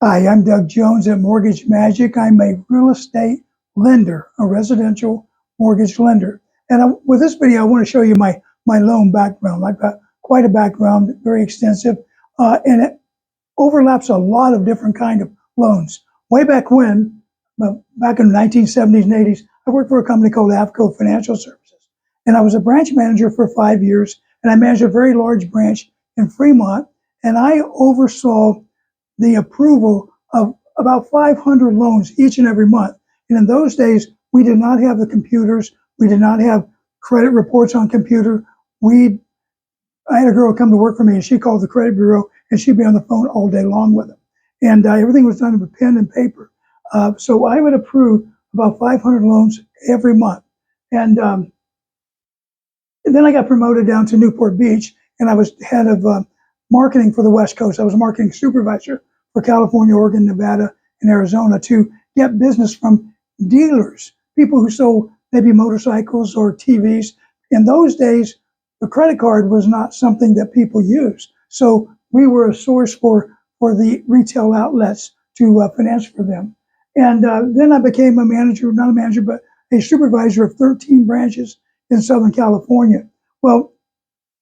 Hi, I'm Doug Jones at Mortgage Magic. I'm a real estate lender, a residential mortgage lender. And with this video, I want to show you my loan background. I've got quite a background, very extensive, and it overlaps a lot of different kind of loans. Way back when, back in the 1970s and 80s, I worked for a company called Avco Financial Services. And I was a branch manager for 5 years, and I managed a very large branch in Fremont, and I oversaw the approval of about 500 loans each and every month. And in those days, we did not have the computers. We did not have credit reports on computer. I had a girl come to work for me, and she called the credit bureau, and she'd be on the phone all day long with them. And everything was done with pen and paper. So I would approve about 500 loans every month. And then I got promoted down to Newport Beach, and I was head of marketing for the West Coast. I was a marketing supervisor for California, Oregon, Nevada, and Arizona to get business from dealers, people who sold maybe motorcycles or TVs. In those days, the credit card was not something that people used. So we were a source for the retail outlets to finance for them. And then I became a manager, not a manager, but a supervisor of 13 branches in Southern California. Well,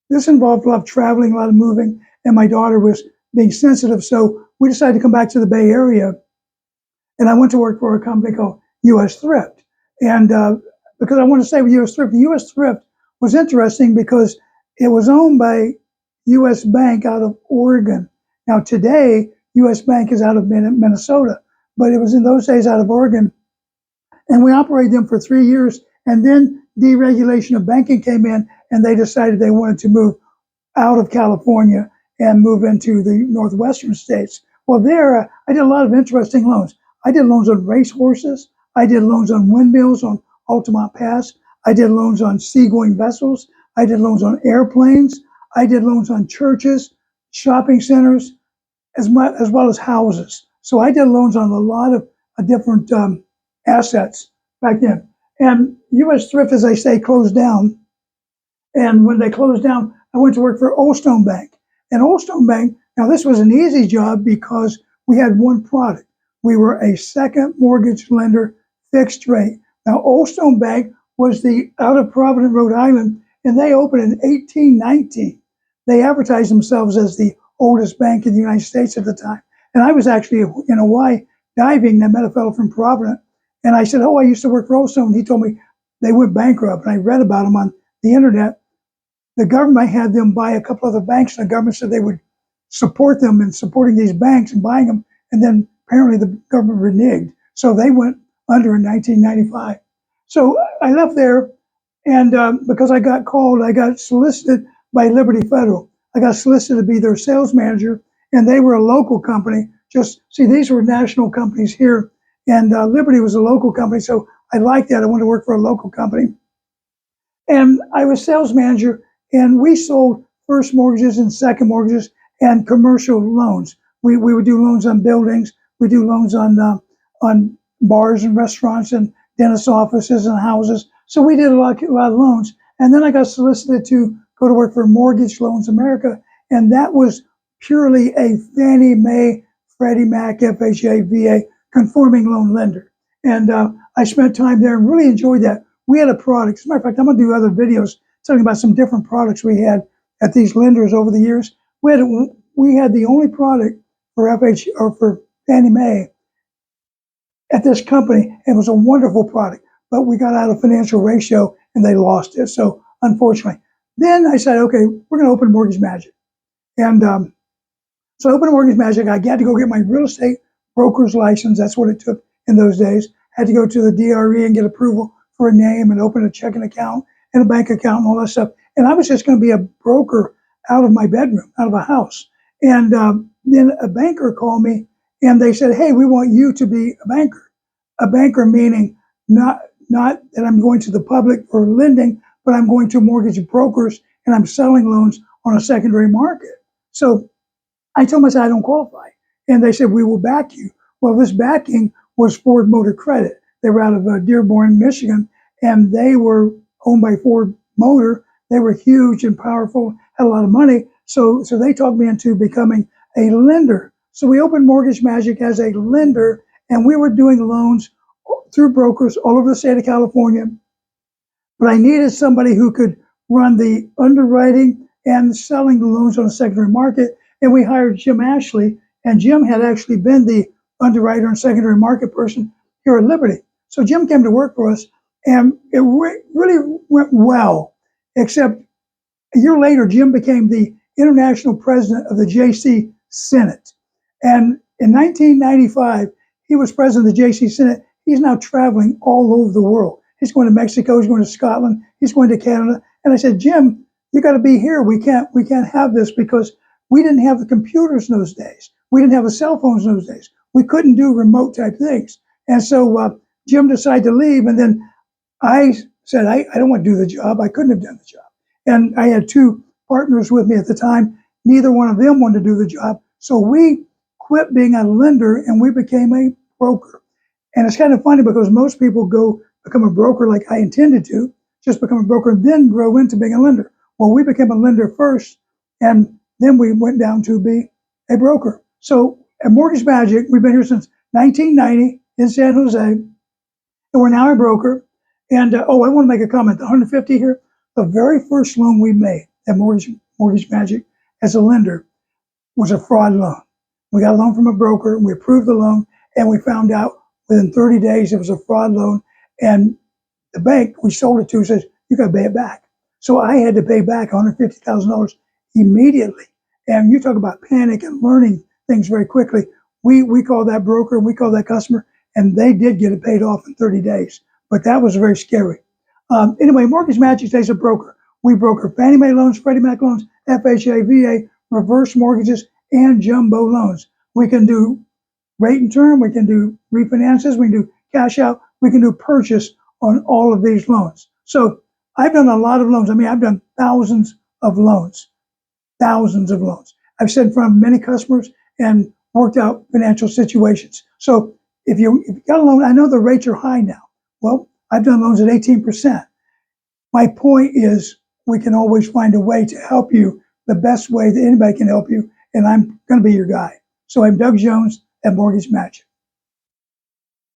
this involved a lot of traveling, a lot of moving, and my daughter was being sensitive. So we decided to come back to the Bay Area, and I went to work for a company called U.S. Thrift. And because I want to say with U.S. Thrift was interesting because it was owned by U.S. Bank out of Oregon. Now today, U.S. Bank is out of Minnesota, but it was in those days out of Oregon. And we operated them for 3 years, and then deregulation of banking came in, and they decided they wanted to move out of California and move into the northwestern states. Well, there, I did a lot of interesting loans. I did loans on racehorses. I did loans on windmills on Altamont Pass. I did loans on seagoing vessels. I did loans on airplanes. I did loans on churches, shopping centers, as well as houses. So I did loans on a lot of different assets back then. And U.S. Thrift, as I say, closed down. And when they closed down, I went to work for Old Stone Bank. And Old Stone Bank, now this was an easy job because we had one product. We were a second mortgage lender, fixed rate. Now, Old Stone Bank was out of Providence, Rhode Island, and they opened in 1819. They advertised themselves as the oldest bank in the United States at the time. And I was actually in Hawaii diving, and I met a fellow from Providence. And I said, I used to work for Old Stone. He told me they went bankrupt. And I read about them on the internet. The government had them buy a couple other banks, and the government said they would support them in supporting these banks and buying them. And then apparently the government reneged. So they went under in 1995. So I left there, and because I got solicited by Liberty Federal. I got solicited to be their sales manager, and they were a local company. These were national companies here, and Liberty was a local company. So I liked that. I wanted to work for a local company. And I was sales manager, and we sold first mortgages and second mortgages and commercial loans. We would do loans on buildings. We do loans on bars and restaurants and dentist offices and houses. So we did a lot of loans. And then I got solicited to go to work for Mortgage Loans America, and that was purely a Fannie Mae, Freddie Mac, FHA, VA conforming loan lender. And I spent time there and really enjoyed that. We had a product. As a matter of fact, I'm going to do other videos talking about some different products we had at these lenders over the years. We had the only product for for Fannie Mae at this company. It was a wonderful product, but we got out of financial ratio and they lost it. So unfortunately, then I said, okay, we're going to open Mortgage Magic. And so I opened Mortgage Magic. I had to go get my real estate broker's license. That's what it took in those days. Had to go to the DRE and get approval for a name and open a checking account and a bank account and all that stuff. And I was just going to be a broker out of my bedroom, out of a house. And then a banker called me and they said, hey, we want you to be a banker. A banker meaning not that I'm going to the public for lending, but I'm going to mortgage brokers and I'm selling loans on a secondary market. So I told them, I don't qualify. And they said, we will back you. Well, this backing was Ford Motor Credit. They were out of Dearborn, Michigan, and they were owned by Ford Motor. They were huge and powerful, had a lot of money. So they talked me into becoming a lender. So we opened Mortgage Magic as a lender, and we were doing loans through brokers all over the state of California. But I needed somebody who could run the underwriting and selling the loans on the secondary market. And we hired Jim Ashley, and Jim had actually been the underwriter and secondary market person here at Liberty. So Jim came to work for us, and it really went well, except a year later, Jim became the international president of the JC Senate. And in 1995, he was president of the JC Senate. He's now traveling all over the world. He's going to Mexico, he's going to Scotland, he's going to Canada. And I said, Jim, you got to be here. We can't have this because we didn't have the computers in those days. We didn't have the cell phones in those days. We couldn't do remote type things. And so Jim decided to leave. And then I said, I don't want to do the job. I couldn't have done the job. And I had two partners with me at the time. Neither one of them wanted to do the job. So we quit being a lender and we became a broker. And it's kind of funny because most people go become a broker like I intended to, just become a broker and then grow into being a lender. Well, we became a lender first, and then we went down to be a broker. So at Mortgage Magic, we've been here since 1990 in San Jose, and we're now a broker. And I want to make a comment. The 150 here, the very first loan we made at Mortgage Magic as a lender was a fraud loan. We got a loan from a broker, we approved the loan, and we found out within 30 days it was a fraud loan. And the bank we sold it to says, you got to pay it back. So I had to pay back $150,000 immediately. And you talk about panic and learning things very quickly. We called that broker, we called that customer, and they did get it paid off in 30 days. But that was very scary. Anyway, Mortgage Magic is a broker. We broker Fannie Mae loans, Freddie Mac loans, FHA, VA, reverse mortgages, and jumbo loans. We can do rate and term, we can do refinances, we can do cash out, we can do purchase on all of these loans. So I've done a lot of loans. I mean, I've done thousands of loans. I've sat in front of many customers and worked out financial situations. So if you got a loan, I know the rates are high now. Well, I've done loans at 18%. My point is we can always find a way to help you the best way that anybody can help you, and I'm going to be your guy. So I'm Doug Jones at Mortgage Magic.